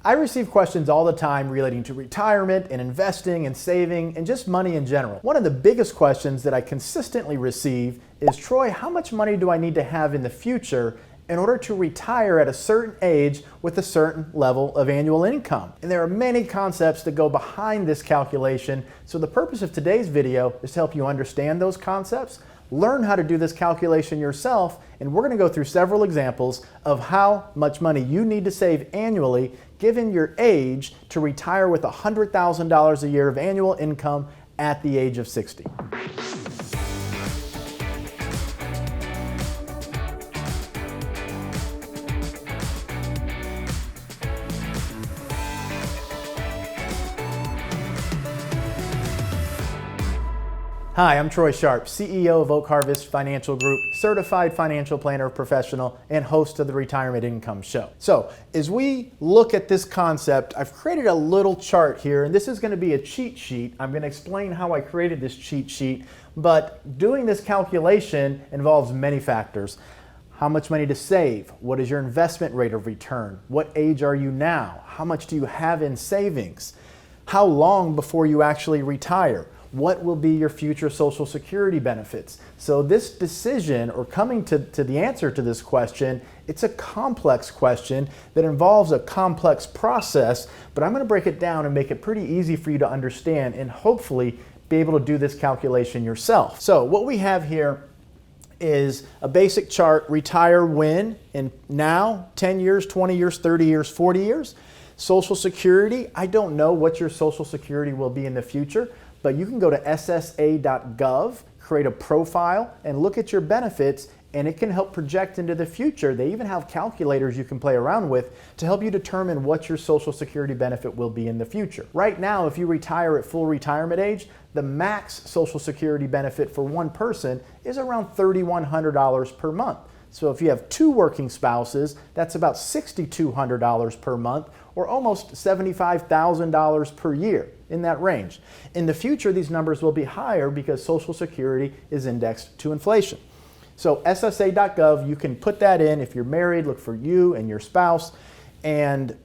I receive questions all the time relating to retirement and investing and saving and just money in general. One of the biggest questions that I consistently receive is, Troy, how much money do I need to have in the future in order to retire at a certain age with a certain level of annual income? And there are many concepts that go behind this calculation. So the purpose of today's video is to help you understand those concepts, learn how to do this calculation yourself, and we're going to go through several examples of how much money you need to save annually given your age to retire with $100,000 a year of annual income at the age of 60. Hi, I'm Troy Sharpe, CEO of Oak Harvest Financial Group, certified financial planner professional, and host of the Retirement Income Show. So, as we look at this concept, I've created a little chart here, and this is going to be a cheat sheet. I'm going to explain how I created this cheat sheet, but doing this calculation involves many factors. How much money to save? What is your investment rate of return? What age are you now? How much do you have in savings? How long before you actually retire? What will be your future Social Security benefits? So this decision, or coming to the answer to this question, it's a complex question that involves a complex process, but I'm going to break it down and make it pretty easy for you to understand and hopefully be able to do this calculation yourself. So what we have here is a basic chart: retire when, in now, 10 years, 20 years, 30 years, 40 years. Social Security, I don't know what your Social Security will be in the future, but you can go to ssa.gov, create a profile, and look at your benefits, and it can help project into the future. They even have calculators you can play around with to help you determine what your Social Security benefit will be in the future. Right now, if you retire at full retirement age, the max Social Security benefit for one person is around $3,100 per month. So if you have two working spouses, that's about $6,200 per month, or almost $75,000 per year, in that range. In the future, these numbers will be higher because Social Security is indexed to inflation. So ssa.gov, you can put that in. If you're married, look for you and your spouse and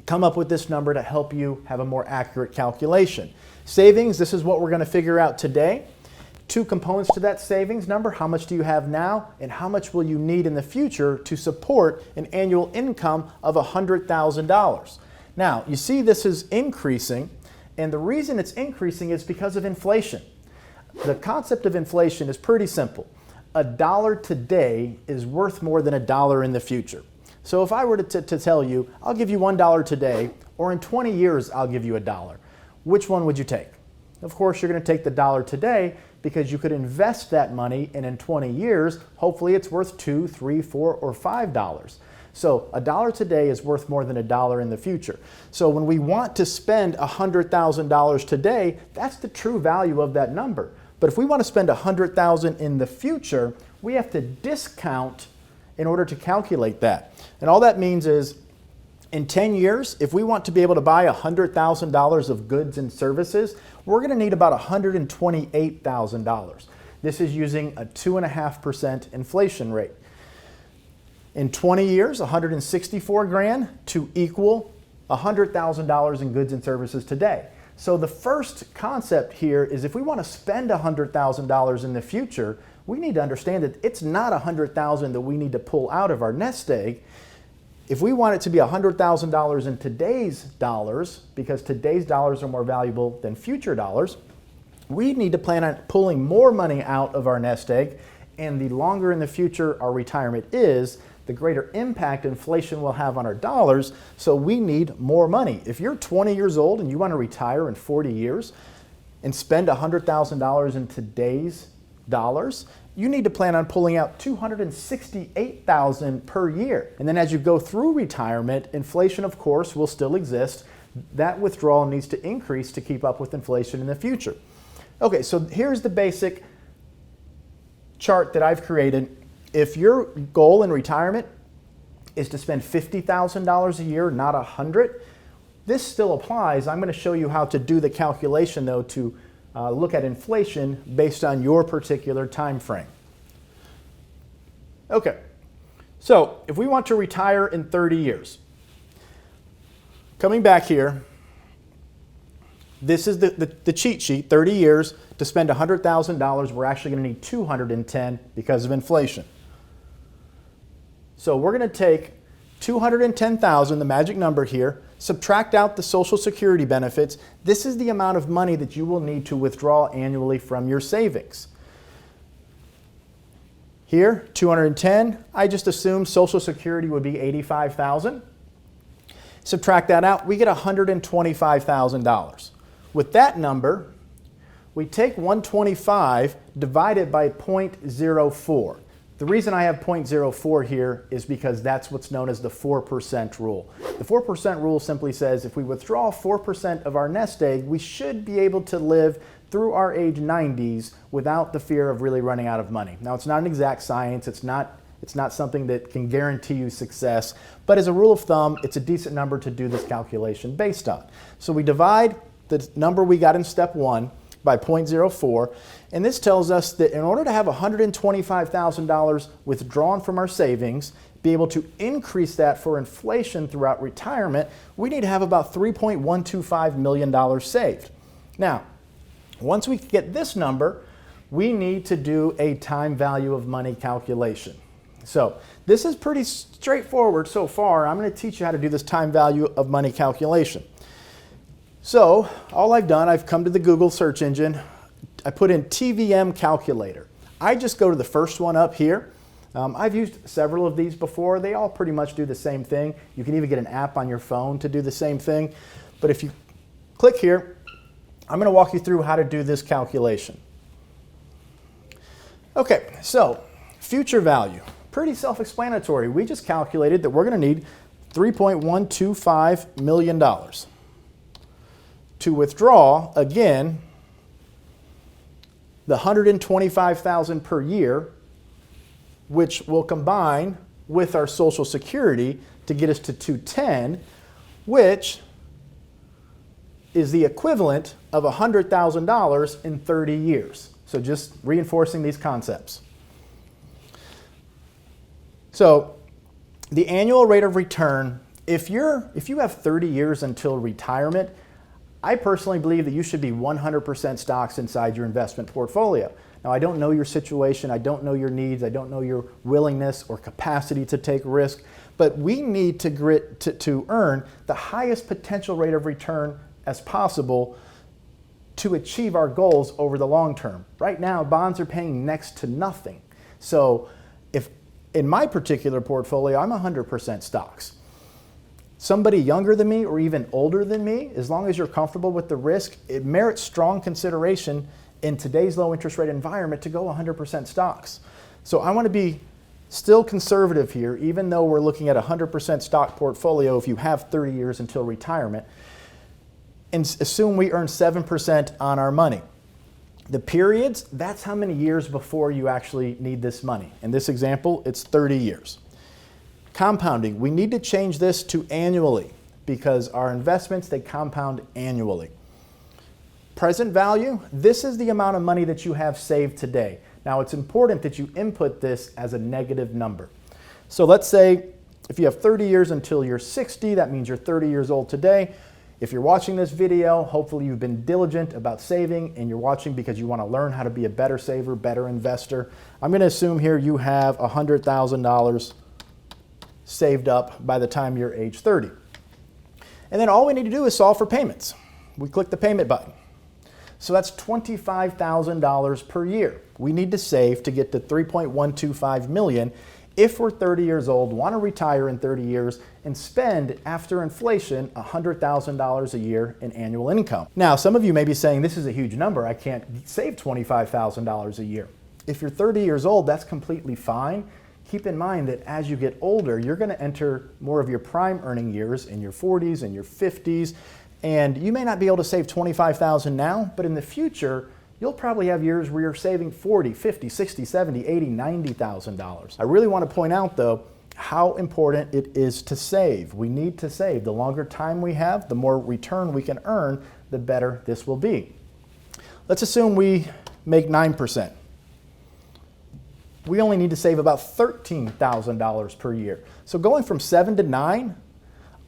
come up with this number to help you have a more accurate calculation. Savings, this is what we're going to figure out today. Two components to that savings number: how much do you have now, and how much will you need in the future to support an annual income of $100,000. Now, you see this is increasing, and the reason it's increasing is because of inflation. The concept of inflation is pretty simple. A dollar today is worth more than a dollar in the future. So if I were to tell you, I'll give you $1 today, or in 20 years I'll give you $1, which one would you take? Of course, you're going to take the dollar today, because you could invest that money, and in 20 years, hopefully it's worth $2, $3, $4, or $5. So a dollar today is worth more than a dollar in the future. So when we want to spend $100,000 today, that's the true value of that number. But if we want to spend $100,000 in the future, we have to discount in order to calculate that. And all that means is, in 10 years, if we want to be able to buy $100,000 of goods and services, we're going to need about $128,000. This is using a 2.5% inflation rate. In 20 years, $164,000 to equal $100,000 in goods and services today. So the first concept here is, if we want to spend $100,000 in the future, we need to understand that it's not $100,000 that we need to pull out of our nest egg. If we want it to be $100,000 in today's dollars, because today's dollars are more valuable than future dollars, we need to plan on pulling more money out of our nest egg, and the longer in the future our retirement is, the greater impact inflation will have on our dollars, so we need more money. If you're 20 years old and you want to retire in 40 years and spend $100,000 in today's dollars, you need to plan on pulling out $268,000 per year. And then as you go through retirement, inflation, of course, will still exist. That withdrawal needs to increase to keep up with inflation in the future. Okay, so here's the basic chart that I've created. If your goal in retirement is to spend $50,000 a year, not $100,000, this still applies. I'm going to show you how to do the calculation, though, to look at inflation based on your particular time frame. Okay, so if we want to retire in 30 years, coming back here, this is the cheat sheet, 30 years. To spend $100,000, we're actually going to need 210 because of inflation. So we're going to take 210,000, the magic number here, subtract out the Social Security benefits. This is the amount of money that you will need to withdraw annually from your savings. Here, 210, I just assumed Social Security would be 85,000. Subtract that out, we get $125,000. With that number, we take 125 divided by 0.04. The reason I have 0.04 here is because that's what's known as the 4% rule. The 4% rule simply says if we withdraw 4% of our nest egg, we should be able to live through our age 90s without the fear of really running out of money. Now, it's not an exact science. It's not something that can guarantee you success, but as a rule of thumb, it's a decent number to do this calculation based on. So we divide the number we got in step 1 by 0.04, and this tells us that in order to have $125,000 withdrawn from our savings, be able to increase that for inflation throughout retirement, we need to have about $3.125 million saved. Now, once we get this number, we need to do a time value of money calculation. So this is pretty straightforward so far. I'm going to teach you how to do this time value of money calculation. So all I've done, I've come to the Google search engine. I put in TVM calculator. I just go to the first one up here. I've used several of these before. They all pretty much do the same thing. You can even get an app on your phone to do the same thing. But if you click here, I'm going to walk you through how to do this calculation. Okay, so future value. Pretty self-explanatory. We just calculated that we're going to need $3.125 million. To withdraw, again, the $125,000 per year, which will combine with our Social Security to get us to $210, which is the equivalent of $100,000 in 30 years. So just reinforcing these concepts. So the annual rate of return, if you have 30 years until retirement, I personally believe that you should be 100% stocks inside your investment portfolio. Now, I don't know your situation, I don't know your needs, I don't know your willingness or capacity to take risk, but we need to earn the highest potential rate of return as possible to achieve our goals over the long term. Right now, bonds are paying next to nothing. So if in my particular portfolio, I'm 100% stocks. Somebody younger than me or even older than me, as long as you're comfortable with the risk, it merits strong consideration in today's low interest rate environment to go 100% stocks. So I want to be still conservative here, even though we're looking at a 100% stock portfolio if you have 30 years until retirement, and assume we earn 7% on our money. The periods, that's how many years before you actually need this money. In this example, it's 30 years. Compounding, we need to change this to annually because our investments, they compound annually. Present value, this is the amount of money that you have saved today. Now, it's important that you input this as a negative number. So let's say if you have 30 years until you're 60, that means you're 30 years old today. If you're watching this video, hopefully you've been diligent about saving and you're watching because you want to learn how to be a better saver, better investor. I'm going to assume here you have $100,000 saved up by the time you're age 30. And then all we need to do is solve for payments. We click the payment button. So that's $25,000 per year. We need to save to get to $3.125 million if we're 30 years old, want to retire in 30 years, and spend, after inflation, $100,000 a year in annual income. Now, some of you may be saying, this is a huge number. I can't save $25,000 a year. If you're 30 years old, that's completely fine. Keep in mind that as you get older, you're going to enter more of your prime earning years in your 40s and your 50s, and you may not be able to save $25,000 now, but in the future, you'll probably have years where you're saving $40,000, $50,000, $60,000, $70,000, $80,000, $90,000. I really want to point out, though, how important it is to save. We need to save. The longer time we have, the more return we can earn, the better this will be. Let's assume we make 9%. We only need to save about $13,000 per year. So going from 7 to 9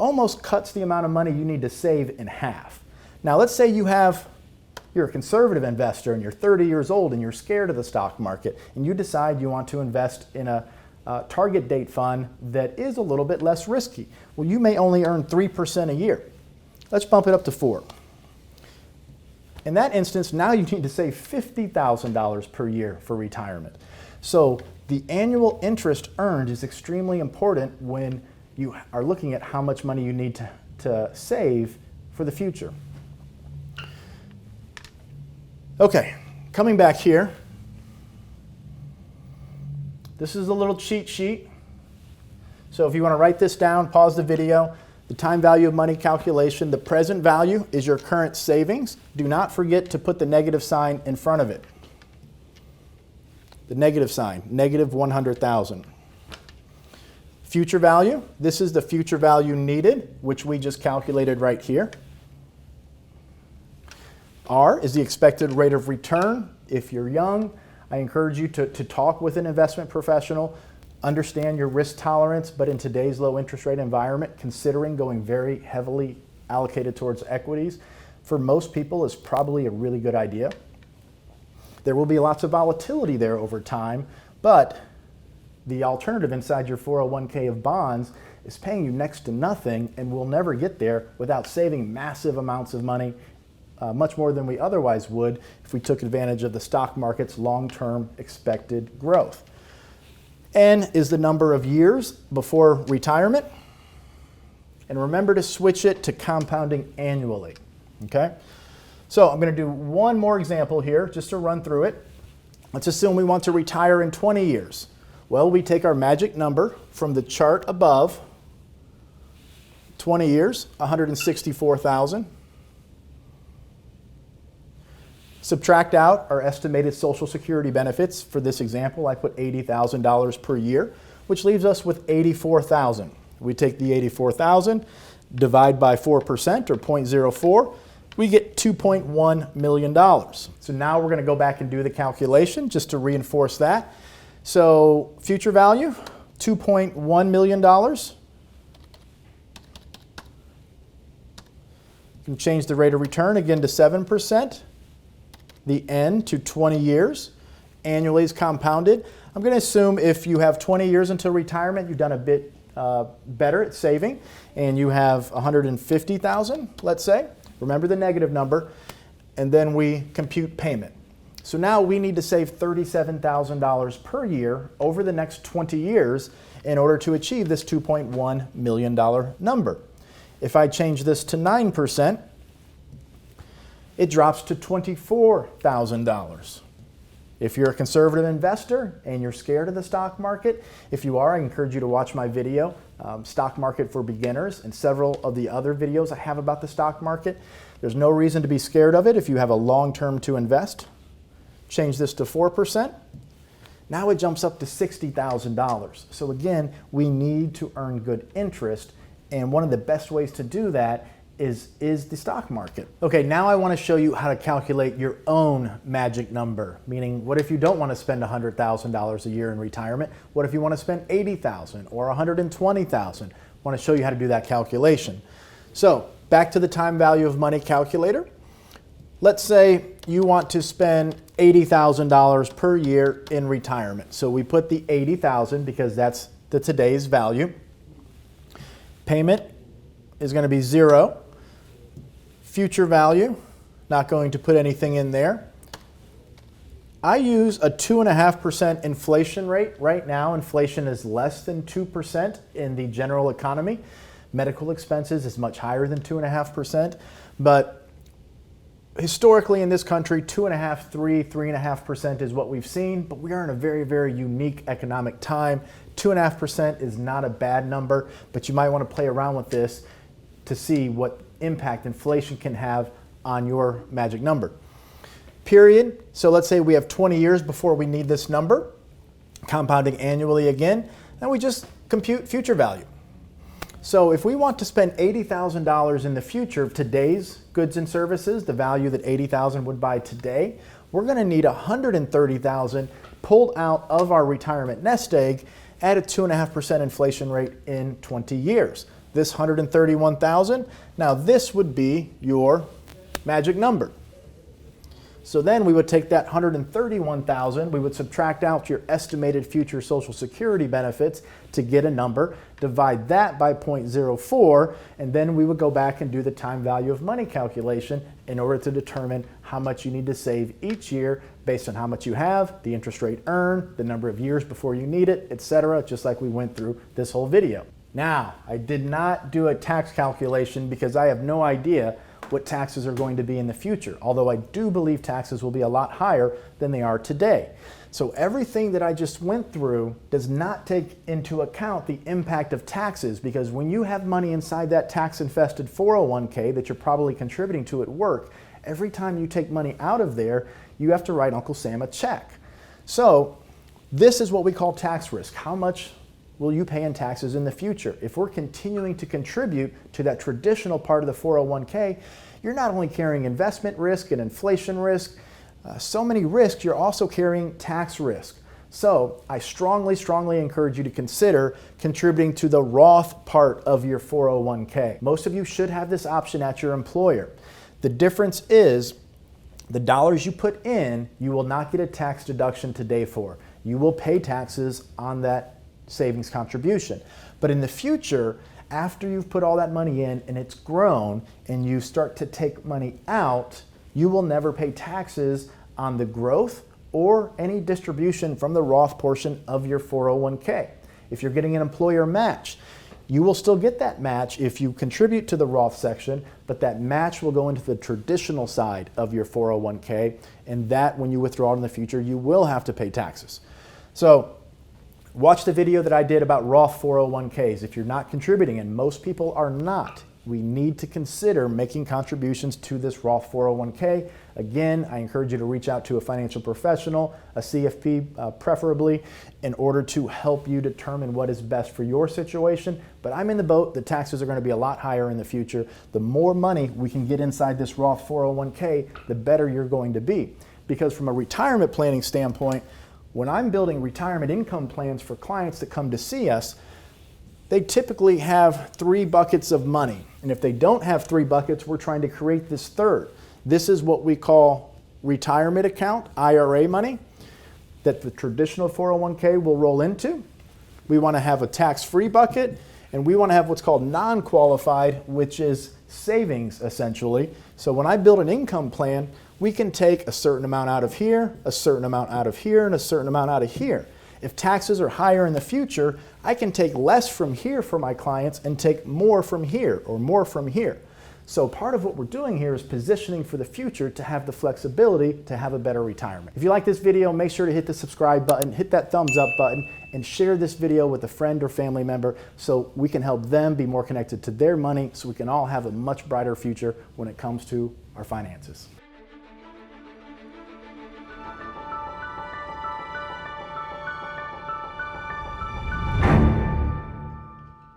almost cuts the amount of money you need to save in half. Now let's say you're a conservative investor and you're 30 years old and you're scared of the stock market and you decide you want to invest in a target date fund that is a little bit less risky. Well, you may only earn 3% a year. Let's bump it up to 4%. In that instance, now you need to save $50,000 per year for retirement. So the annual interest earned is extremely important when you are looking at how much money you need to save for the future. Okay, coming back here. This is a little cheat sheet. So if you want to write this down, pause the video. The time value of money calculation, the present value is your current savings. Do not forget to put the negative sign in front of it. The negative sign, negative 100,000. Future value, this is the future value needed, which we just calculated right here. R is the expected rate of return. If you're young, I encourage you to talk with an investment professional, understand your risk tolerance, but in today's low interest rate environment, considering going very heavily allocated towards equities, for most people is probably a really good idea. There will be lots of volatility there over time, but the alternative inside your 401k of bonds is paying you next to nothing and will never get there without saving massive amounts of money, much more than we otherwise would if we took advantage of the stock market's long-term expected growth. N is the number of years before retirement. And remember to switch it to compounding annually. Okay? So I'm going to do one more example here just to run through it. Let's assume we want to retire in 20 years. Well, we take our magic number from the chart above, 20 years, 164,000. Subtract out our estimated Social Security benefits. For this example, I put $80,000 per year, which leaves us with $84,000. We take the $84,000, divide by 4% or 0.04, we get $2.1 million. So now we're going to go back and do the calculation just to reinforce that. So future value, $2.1 million. You can change the rate of return again to 7%. The N to 20 years. Annually is compounded. I'm going to assume if you have 20 years until retirement, you've done a bit better at saving, and you have $150,000, let's say. Remember the negative number, and then we compute payment. So now we need to save $37,000 per year over the next 20 years in order to achieve this $2.1 million number. If I change this to 9%, it drops to $24,000. If you're a conservative investor and you're scared of the stock market, if you are, I encourage you to watch my video, Stock Market for Beginners, and several of the other videos I have about the stock market. There's no reason to be scared of it if you have a long term to invest. Change this to 4%. Now it jumps up to $60,000. So again, we need to earn good interest, and one of the best ways to do that is the stock market. Okay, now I want to show you how to calculate your own magic number. Meaning, what if you don't want to spend $100,000 a year in retirement? What if you want to spend $80,000 or $120,000? I want to show you how to do that calculation. So, back to the time value of money calculator. Let's say you want to spend $80,000 per year in retirement. So we put the $80,000 because that's the today's value. Payment is going to be 0. Future value, not going to put anything in there. I use a 2.5% inflation rate. Right now, inflation is less than 2% in the general economy. Medical expenses is much higher than 2.5%. But historically in this country, 2.5%, 3.5% is what we've seen. But we are in a very, very unique economic time. 2.5% is not a bad number, but you might want to play around with this to see what impact inflation can have on your magic number. Period. So let's say we have 20 years before we need this number, compounding annually again, and we just compute future value. So if we want to spend $80,000 in the future of today's goods and services, the value that $80,000 would buy today, we're going to need $130,000 pulled out of our retirement nest egg at a 2.5% inflation rate in 20 years. this 131,000. Now this would be your magic number. So then we would take that 131,000, we would subtract out your estimated future Social Security benefits to get a number, divide that by 0.04, and then we would go back and do the time value of money calculation in order to determine how much you need to save each year based on how much you have, the interest rate earned, the number of years before you need it, etc., just like we went through this whole video. Now, I did not do a tax calculation because I have no idea what taxes are going to be in the future, although I do believe taxes will be a lot higher than they are today. So everything that I just went through does not take into account the impact of taxes, because when you have money inside that tax-infested 401k that you're probably contributing to at work, every time you take money out of there, you have to write Uncle Sam a check. So this is what we call tax risk. How much will you pay in taxes in the future? If we're continuing to contribute to that traditional part of the 401k, you're not only carrying investment risk and inflation risk, so many risks, you're also carrying tax risk. So I strongly encourage you to consider contributing to the Roth part of your 401k. Most of you should have this option at your employer. The difference is the dollars you put in, you will not get a tax deduction today for. You will pay taxes on that savings contribution. But in the future, after you've put all that money in and it's grown and you start to take money out, you will never pay taxes on the growth or any distribution from the Roth portion of your 401k. If you're getting an employer match, you will still get that match if you contribute to the Roth section, but that match will go into the traditional side of your 401k, and that when you withdraw it in the future, you will have to pay taxes. So watch the video that I did about Roth 401ks. If you're not contributing, and most people are not, we need to consider making contributions to this Roth 401k. Again, I encourage you to reach out to a financial professional, a CFP preferably, in order to help you determine what is best for your situation. But I'm in the boat. The taxes are going to be a lot higher in the future. The more money we can get inside this Roth 401k, the better you're going to be. Because from a retirement planning standpoint, when I'm building retirement income plans for clients that come to see us, they typically have 3 buckets of money. And if they don't have 3 buckets, we're trying to create this third. This is what we call retirement account, IRA money, that the traditional 401k will roll into. We want to have a tax-free bucket, and we want to have what's called non-qualified, which is savings essentially. So when I build an income plan, we can take a certain amount out of here, a certain amount out of here, and a certain amount out of here. If taxes are higher in the future, I can take less from here for my clients and take more from here or more from here. So part of what we're doing here is positioning for the future to have the flexibility to have a better retirement. If you like this video, make sure to hit the subscribe button, hit that thumbs up button, and share this video with a friend or family member so we can help them be more connected to their money so we can all have a much brighter future when it comes to our finances.